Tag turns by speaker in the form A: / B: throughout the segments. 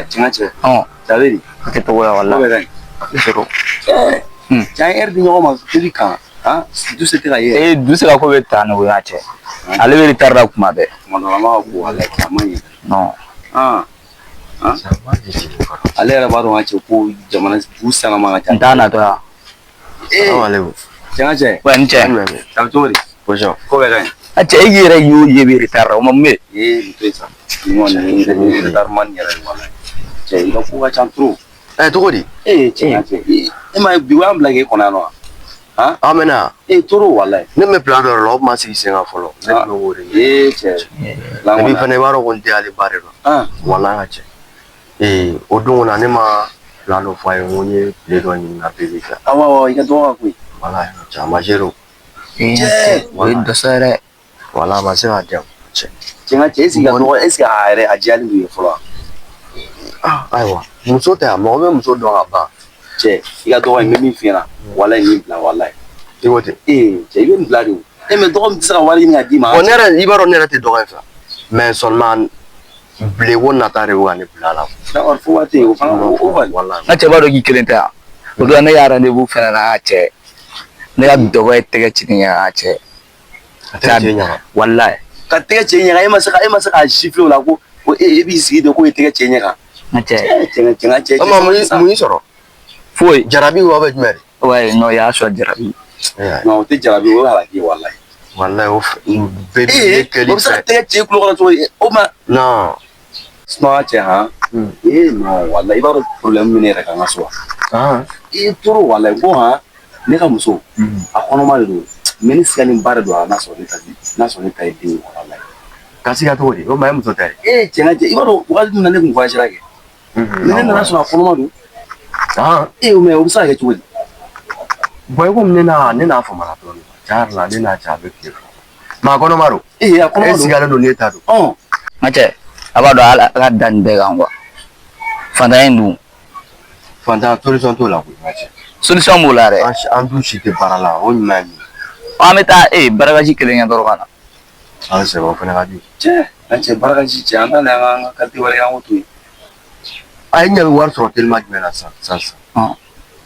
A: cɛ
B: sabari
A: ke to ya wallahi
B: zero
A: cɛ er di ɲɔgɔn ma tiri kan du se tɛ ka ye
B: du se ka ko bɛ taa n'o y'a cɛ ale bɛ retard la kuma bɛɛ
A: ma ko wallahi a man ɲi
B: non
A: ale yɛrɛ b'a dɔn ka cɛ ko jamana du sanga man ka
B: n t'a natɔ yan
A: cɛ
B: wa n cɛ
A: a bɛ cogo di ko bɛ ka ɲi
B: a cɛ e yɛrɛ y'o ye bɛ retard la o ma mun bɛ
A: nin to yen sa nin retard man yɛrɛ wallahi cɛ i ka ko ka ca trop
C: cogo di
A: cɛ e ma bi wa bila k'e kɔnɔ yan nɔ
C: an bɛna
A: toro wallahi
C: ne bɛ plan dɔ la o ma sigi sen kan fɔlɔ ne tun bɛ woro
A: cɛ
C: bi fana i b'a dɔn ko n tɛ ale ba de dɔn wallahi ka cɛ o don na ne ma plan dɔ fɔ a ye n ko n ye tile dɔ ɲini na bɛɛ bɛ fɛ
A: awɔ i ka dɔgɔ ka koyi
C: wallahi cɛ a ma zéro
B: o ye dɛsɛ yɛrɛ
C: wallahi a ma se ka diyan cɛ
A: ka cɛ est-ce que ka dɔgɔ est-ce que a yɛrɛ a diyali don ye fɔlɔ
C: ayiwa muso tɛ yan mɔgɔ bɛ muso dɔn ka ban
A: cɛ i ka dɔgɔ in bɛ min f'i ɲɛna wallahi nin bila wallahi
C: i ko ten
A: cɛ i bɛ nin bila de o mais dɔgɔ min tɛ se ka wari ɲini ka d'i ma
C: ne yɛrɛ i b'a dɔn ne yɛrɛ tɛ dɔgɔ in fɛ mais seulement bilenko nata de bɛ ka ne bila la
A: d'accord fo waati o fana o wallahi
B: n ka cɛ b'a dɔn k'i kelen tɛ yan o don ne y'a rendez-vous fɛnɛ na a cɛ ne ka dɔgɔ ye tɛgɛ ci ni a cɛ wallahi
A: ka tɛgɛ cɛ ɲɛ kan e ma se ka siffler o la ko e b'i sigi de ko e tɛgɛ cɛ ɲɛ kan
B: n ka cɛ
C: mun y'i sɔrɔ
B: foyi
C: jarabi wa bɛ jumɛn de
B: ouais non y'a sɔrɔ jarabi
A: non o tɛ jarabi o ye halaki ye wallahi
C: wallahi o bɛɛ bɛ kɛli
A: o bɛ se ka tɛgɛ cɛ i kulo kɔnɔ cogo di o ma
C: non
A: sinon cɛ non wallahi i b'a dɔn problème min ne yɛrɛ kan ka so wa toro wallahi ko ne ka muso a kɔnɔma de don mais ni sigalen ba de don n'a sɔrɔ ne ta ye den ye wallahi
C: ka siga cogo di o ma ye muso ta ye
A: cɛ ka cɛ i b'a dɔn wagati min na ne kun voyage kɛ mais ne nana sɔrɔ a kɔnɔma don mais o bɛ se ka kɛ cogo di
C: bon i komi ne n'a faamana dɔɔnin tiɲɛ yɛrɛ la ne n'a cɛ a bɛ tile fila mais a kɔnɔma don
A: a kɔnɔma don
C: e sigalen don ne ta don
B: n ka cɛ a b'a dɔn ala ka da nin bɛɛ kan quoi fantanya in dun
C: fantan solution t'o la koyi n ka cɛ
B: solution b'o la dɛ
C: an dun si tɛ baara la o ɲuman ye min
B: an bɛ taa barakaji kelen kɛ dɔrɔn ka na
C: an sɛbɛ o fana ka di
A: cɛ an cɛ barakaji cɛ an t'ale an ka qualité wɛrɛ an k'o to yen
C: a ye ɲɛ bɛ wari sɔrɔ telima jumɛn na sisan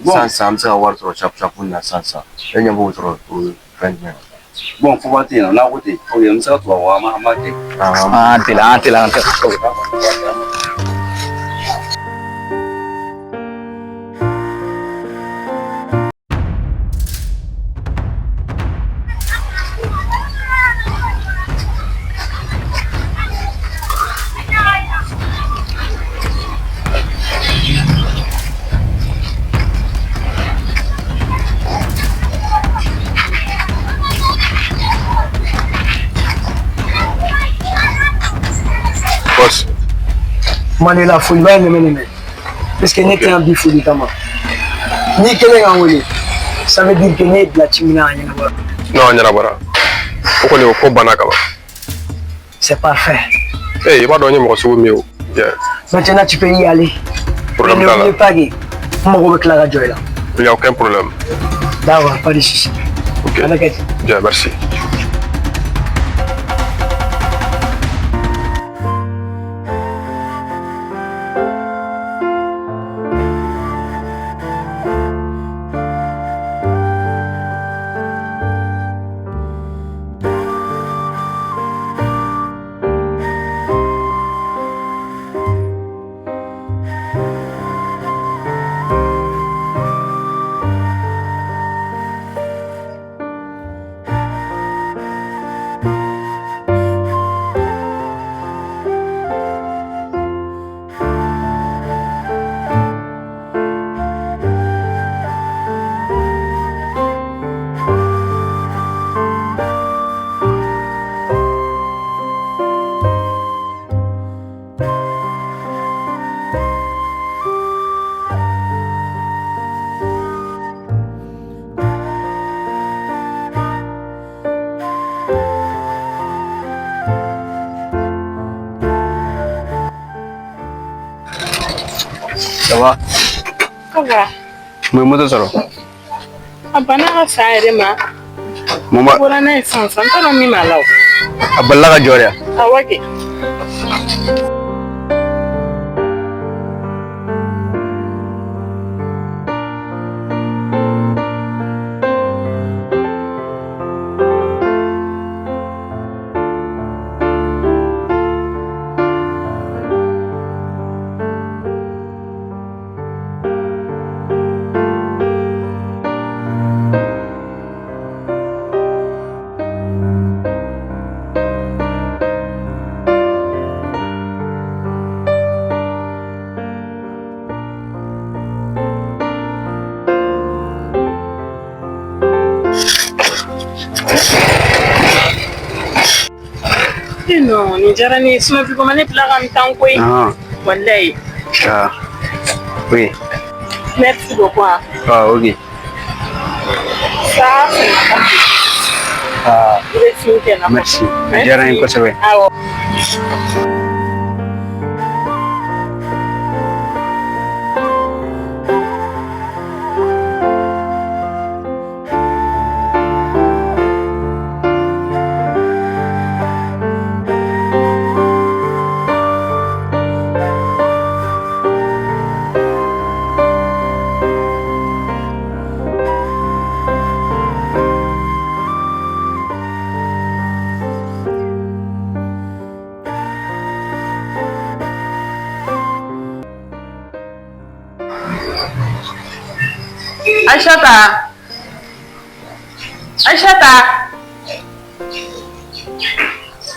A: bon
C: sisan an bɛ se ka wari sɔrɔ sapu na sisan e ɲɛ b'o sɔrɔ fɛn jumɛn na
A: bon fo waati in na n'a ko ten ok an bɛ se ka tubabu an b'a kɛ
B: an teliya
D: Manela foli b'a nɛmɛ parce que ne tɛ yan bi foli kama n'i kelen ka wele ça veut dire que ne ye bila ci min na a ɲɛnabɔra
E: non ɲɛnabɔra o kɔni o ko banna kaban
D: c'est parfait
E: i b'a dɔn n ye mɔgɔ sugu min ye o
D: maintenant tu peux y aller
E: problème
D: mais
E: t'a la
D: n'oublie pas que n mago bɛ tila ka jɔ i la
E: il y a aucun problème
D: d'accord pas de souci
E: ok bien merci
B: ça va
E: mun ye moto sɔrɔ
F: a banna ka sa yɛrɛ ma
E: mun ma
F: bɔra n'a ye san n t'a dɔn min b'a la o
E: a balila ka jɔ de
F: awɔ kɛ Non, ni jara ni suma fi ko mane pla kan tan koy. Wallahi.
E: Ah. Oui.
F: Merci beaucoup.
E: Ah, ok.
F: Ça.
E: Ah,
F: Merci.
E: Jara ni ko sabe.
F: Awo.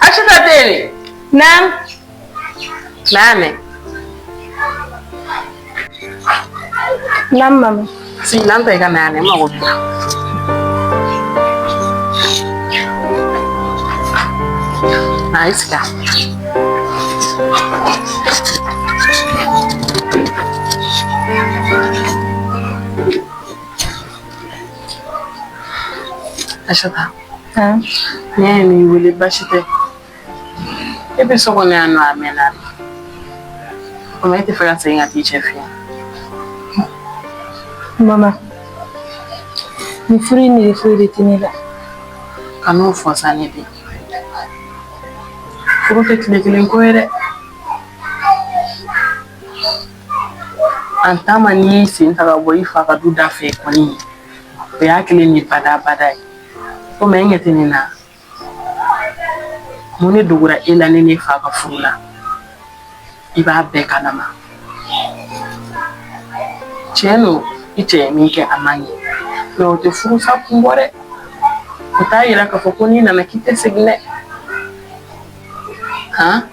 F: Aishata tele. Naam. Name.
G: Naam mama.
F: Si nanta ika nane ma gobi. Nice ka. Aishata. Ne ni wele bashite. Ebe soko ne anu amena. Como é que foi assim a teacher filha?
G: Mama. Ni furi de tinila.
F: Kanu fosa ne bi. Furu te kile ko ere. Antama ni sin ta bo ifa ka du da fe ko ni. Be akile ni bada. Ko me ngete ni na. Mune dogura ela ne fa ka furula. Iba be kanama. Cheno ite minke amani. No te furu sa kumbore. Uta ila ka fokoni na nakite signe. Ha?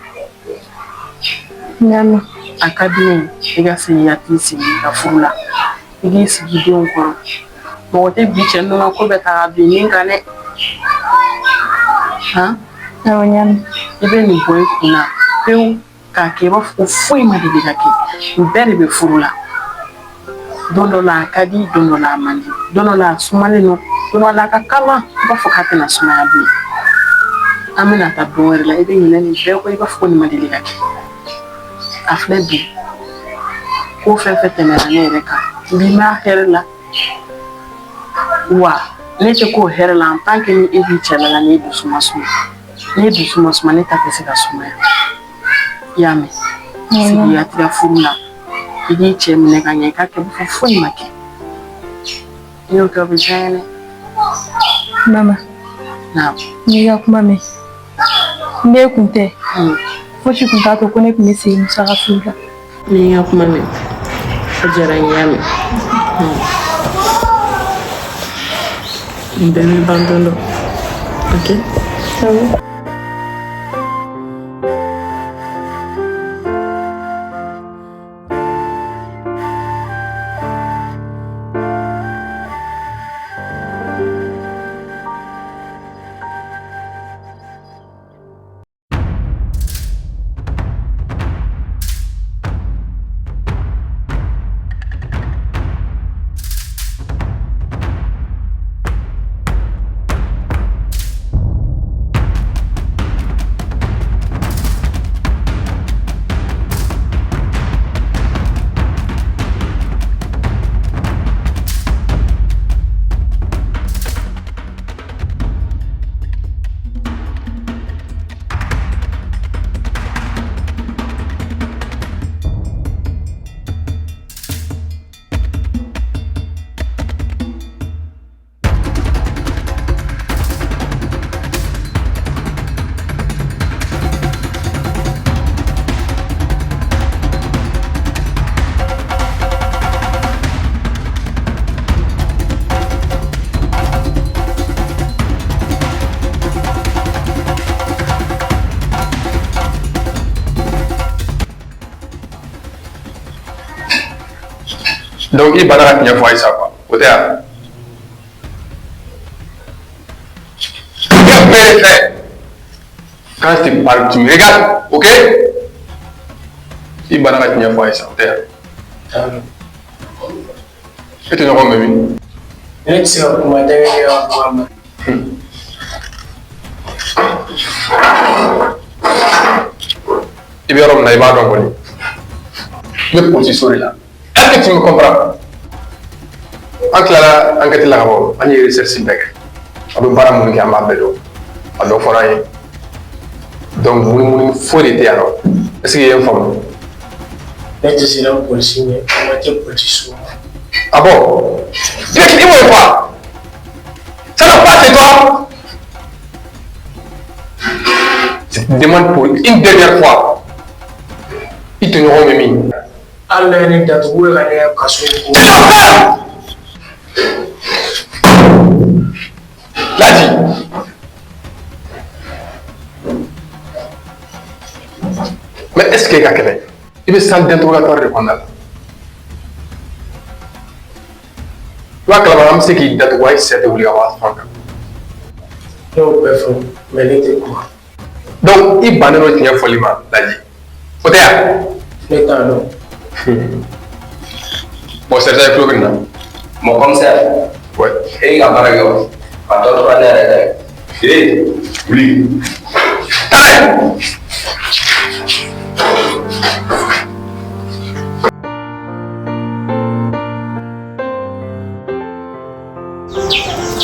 G: Nana.
F: Akadini iga siyati si ka furula. Igi sigi don ko. Mo te biche no ko beta bi ninga ne. Ha?
G: Awanyam.
F: Ibe ni boy kuna. Peu ka ke ba foi ma de ke. Mbere be furula. Dondo la kadi, dondo la mandi. Dondo la sumale no. Dondo la kakala ba fokate na sumaya bi. Amina ta doere la ibe ni ni be ko iba foko ni ma de ke. Afle bi. Ko fe tena ne reka. Bi ma herla. Wa ne te ko herla en tant que ni ebi chela la ne du suma. Ne du suma ne ta pese ka sumaya. Yame. Sigi ya tira furula. Idi chemne kanye ka ke bu funi make. Yo ka bi chane.
G: Mama.
F: Na.
G: Ni ya kuma me. Ne kunte. Foshi kunta to kone kuni si musa ka furula.
F: Ni ya kuma me. Ajara yame. Ndeme bandono. Okay?
G: Sawa.
E: Donc il va dans la fois ça quoi. Au théâtre. Quand je te parle, tu me regardes, ok? Si banana tu m'as fait ça, t'es. Et tu n'auras pas vu.
D: C'est comme un dernier.
E: Tu verras, on n'a pas d'envoi. Tu me positionnes là. Est-ce que tu me comprends? En clair, en quelque part, on y est recherché. On ne peut pas me dire à ma belle. On doit faire rien. Donc, il faut l'été alors. Est-ce qu'il y a une femme?
D: C'est un policier, on va policier.
E: Ah bon? Tu es qui ou pas? Ça n'a pas chez toi? Je te demande pour une dernière fois. Ils te n'auront même mis.
D: Allah est d'accord, il est d'accord.
E: L'a dit. Mais est-ce qu'il y a quelqu'un? Il veut salle d'interrogatoire de Kondala. Tu vois que la madame sait qu'il date de c'est de vouloir avoir
D: Non, personne. Mais il était quoi?
E: donc, il banne notre lien follement, l'a dit. Faut dire.
D: L'état, non.
E: Bon, c'est ça, il faut venir.
A: Mon commissaire.
E: Ouais.
A: Et il a pas de gars. Pas de droit derrière. Eh, oui.
E: Allez!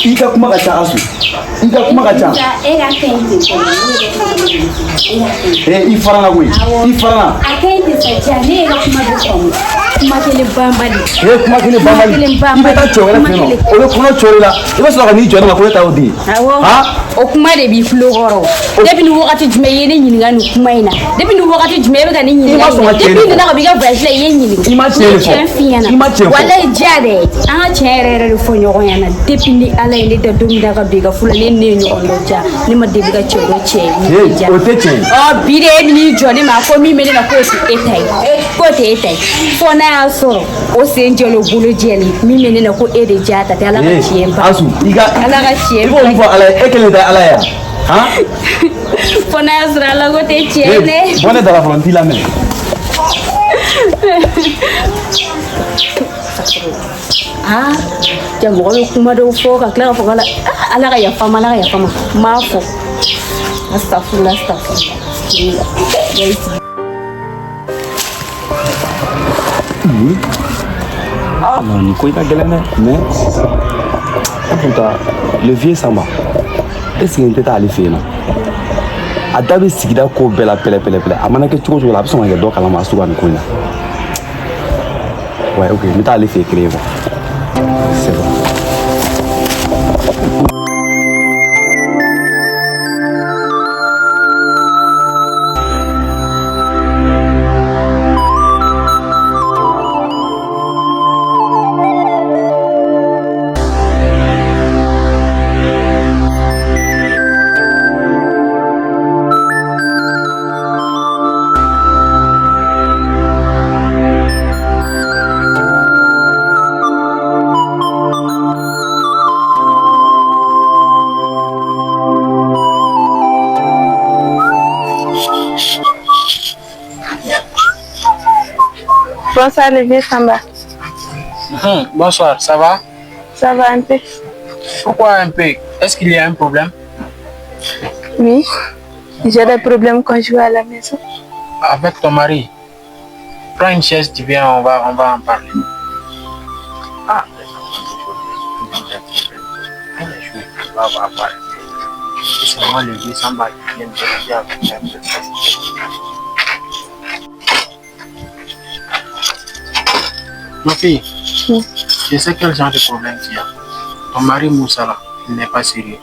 A: I ka kuma ka ca Asu. I ka kuma ka ca.
H: E ka fɛn tɛ fɔ
A: I farana koyi. I farana.
H: a ka ɲi tɛ fɛ ja ne ye ka kuma de faamu kuma kelen banbali
A: Kuma kelen banbali. I bɛ taa cɛ wɛrɛ fɛ yen nɔ. O bɛ kɔnɔ cɔri la. I bɛ sɔrɔ ka n'i jɔ ne ma ko ne ta y'o di.
H: awɔ o kuma de b'i tulo kɔrɔ depuis ni wagati jumɛn i ye ne ɲininka nin kuma in na depuis ni wagati jumɛn i bɛ ka ne ɲininka depuis nana ka b'i ka voyage la i ye ɲininka
A: I ma tiɲɛ de fɔ.
H: tiɲɛ f'i ɲɛna
A: I ma tiɲɛ fɔ.
H: walayi diya dɛ an ka tiɲɛ yɛrɛ yɛrɛ de fɔ ɲɔgɔn ɲɛna depuis ni ala ye ne da don min na ka bin ka fula ne ne ye ɲɔgɔn dɔ ja ne ma deli ka cɛ dɔ cɛ ye
A: O tɛ tiɲɛ.
H: ɔ bi de e bɛ n'i jɔ ne ma ko min bɛ ne na k'o tɛ e ta ye k'o tɛ e ta ye fɔ n'a y'a sɔrɔ o sen jɛlen o bolo jɛlen min bɛ ne na ko e de ja ta tɛ ala ka tiɲɛ ba
A: Asu, i ka.
H: ala ka tiɲɛ
A: I b'o min fɔ Ala ye, e kelen tɛ Ala ye yan.
H: fɔ n'a y'a sɔrɔ ala ko tɛ tiɲɛ dɛ.
A: Bɔ ne dara fɔlɔ n t'i lamɛn.
H: aa ja mɔgɔ bɛ kuma dɔw fɔ ka tila ka fɔ ala ala ka yafa n ma ala ka yafa n ma n m'a fɔ astafurula astafurula.
A: Non, ni ko i ka gɛlɛn dɛ. Mais pourtant le vieux Samba, est-ce que n tɛ taa ale fɛ yen nɔ? A da bɛ sigida ko bɛɛ la pɛlɛ-pɛlɛ-pɛlɛ. A mana kɛ cogo o cogo la a bɛ sɔn ka kɛ dɔ kalama a suguya nin ko in na. Ouais, ok, n bɛ taa ale fɛ yen kelen quoi. C'est bon.
G: Bonsoir, le vieux Samba.
I: Bonsoir, ça va?
G: Ça va un peu?
I: Pourquoi un peu? Est-ce qu'il y a un problème?
G: Oui, j'ai des problèmes conjugaux à la maison.
I: Avec ton mari? Prends une chaise, tu viens, on va en parler. Ah. On va parler. C'est moi le vieux Samba qui vient de dire avec un peu. Ma fille, je sais quel genre de problème tu as. Ton mari Moussala, il n'est pas sérieux.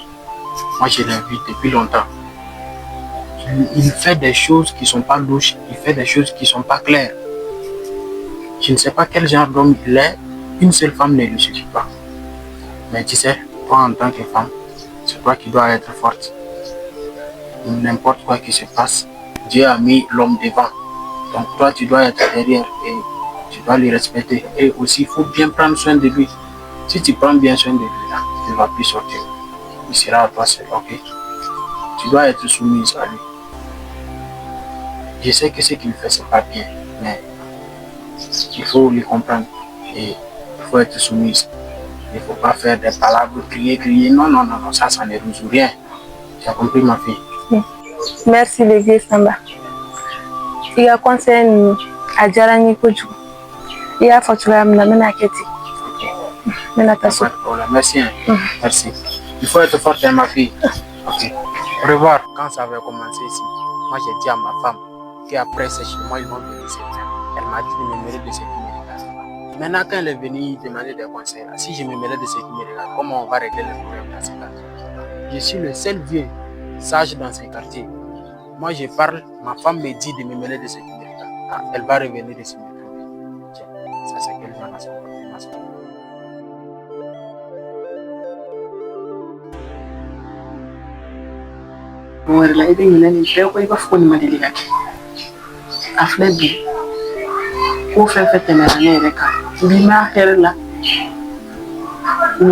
I: Moi, je l'ai vu depuis longtemps. Il fait des choses qui ne sont pas louches, il fait des choses qui ne sont pas claires. Je ne sais pas quel genre d'homme il est, une seule femme ne lui suffit pas. Mais tu sais, toi en tant que femme, c'est toi qui dois être forte. N'importe quoi qui se passe, Dieu a mis l'homme devant. Donc toi, tu dois être derrière et tu dois le respecter. Et aussi, il faut bien prendre soin de lui. Si tu prends bien soin de lui, là, il ne va plus sortir. Il sera à toi seul, ok? Tu dois être soumise à lui. Je sais que ce qu'il fait, c'est pas bien, mais il faut les comprendre et il faut être soumise. Il ne faut pas faire des palabres, crier. Non, ça ne résout rien. Tu as compris, ma fille?
G: Merci, le vieux Samba. Il y a conseil à Djarani Koju. Il y a fortuné à Menaketi.
I: Pas de problème. Merci. Merci. Il faut être forte, ma fille. Ok. Au revoir. Quand ça va commencer ici, moi j'ai dit à ma femme qu'après c'est chez moi, ils vont venir se faire. Elle m'a dit de me mêler de ce qui me regarde. Maintenant, quand elle est venue demander des conseils, si je me mêlais de ce qui me regarde, comment on va régler les problèmes dans ce quartier? Je suis le seul vieux sage dans ce quartier. Moi je parle, ma femme me dit de me mêler de ce qui me regarde. Elle va revenir de ce qui me trouve. Tiens, ça c'est quel genre de comportement?
F: wɛrɛ la i bɛ ɲinɛ nin bɛɛ kɔ i b'a fɔ ko nin ma deli ka kɛ a filɛ bi ko fɛn fɛn tɛmɛna ne yɛrɛ kan bi m'a hɛrɛ la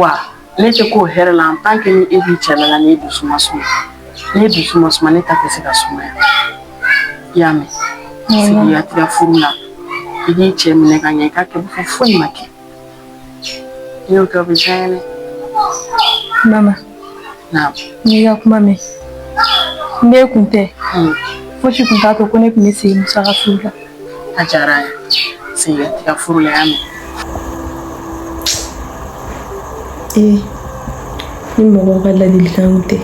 F: wa ne tɛ k'o hɛrɛ la en tant que ni e b'i cɛla la ni e dusu ma suma ni e dusu ma suma ne ta tɛ se ka sumaya i y'a mɛn sigiya tigɛ furu la i b'i cɛ minɛ ka ɲɛ i k'a kɛ b'a fɔ foyi ma kɛ n'i y'o kɛ o bɛ diya n ye dɛ.
G: Mama, n'i ka kuma mɛn ne kun tɛ fosi kun t'a to ko ne kun bɛ segin Musa ka furu la.
F: A diyara n ye segin ka tigɛ furu la i y'a mɛn.
G: Ni mɔgɔw ka ladilikan kun tɛ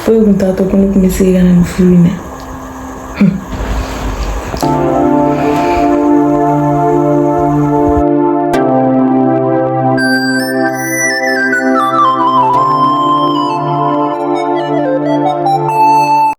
G: foyi kun t'a to ko ne kun bɛ segin ka na nin furu in na.